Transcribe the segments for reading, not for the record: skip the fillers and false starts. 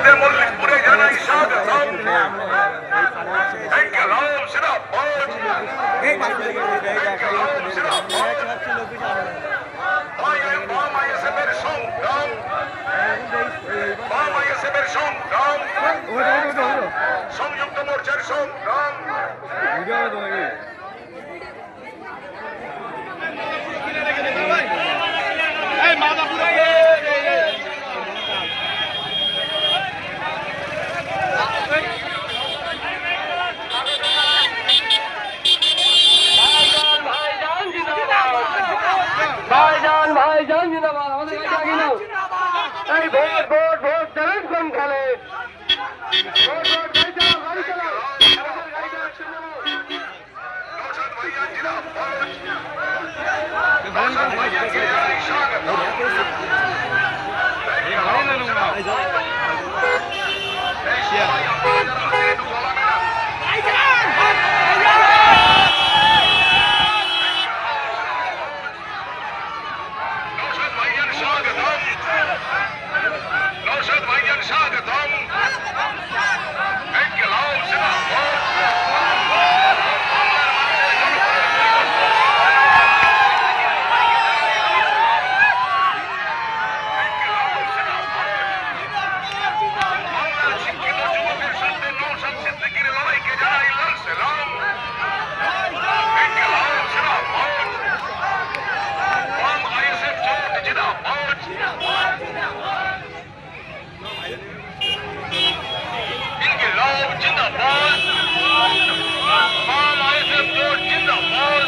আমাদের মল্লিকপুরে জানাই স্বাগতম। ইনকিলাব জিন্দাবাদ, ইনকিলাব জিন্দাবাদ। বাম আইএসএফের সংগ্রাম, বাম আইএসএফের সংগ্রাম, সংযুক্ত মোর্চার সংগ্রাম। ভাইজান ভাইজান জিন্দাবাদ। আমাদের গাড়ি নাও। এই ভোট ভোট ভোট চলেন কোন খেলে ভোট ভোট ভাইজান গাড়ি চালাও। আমাদের গাড়ি চালাও। নওশাদ ভাইজান জিন্দাবাদ, নওশাদ ভাইজানকে জানাই স্বাগতম। ইনকিলাব জিন্দাবাদ। এই সবাই আপনারা যারা আছেন একটু গলা মেলা। নওশাদ ভাইজান স্বাগতম, নওশাদ ভাইজান স্বাগতম। ইনকিলাব জিন্দাবাদ। বাংলার শিক্ষিত যুবকের সাথে নওশাদ সিদ্দিকীর লড়াইকে জানাই লাল সালাম। ইনকিলাব জিন্দাবাদ। বাম আইএসএফ জোট জিন্দাবাদ। ইনকিলাব জিন্দাবাদ। বাম আইএসএফ জোট জিন্দাবাদ।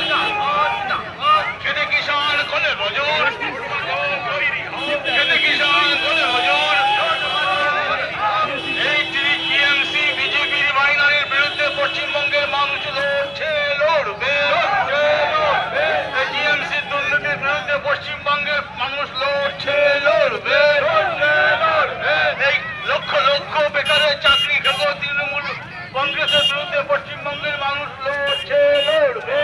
খেতে কিষান কোলে মজুর, খেতে কিষান কোলে মজুর। এই টিএমসি বিজেপির মাইনারের বিরুদ্ধে পশ্চিমবঙ্গের মানুষ লড়ছে, লড়বে। এই টিএমসি দুর্নীতির বিরুদ্ধে পশ্চিমবঙ্গের মানুষ লড়ছে, লড়বে। এই লক্ষ লক্ষ বেকারের চাকরি খেত তৃণমূল কংগ্রেসের বিরুদ্ধে পশ্চিমবঙ্গের মানুষ লড়ছে, লড়বে।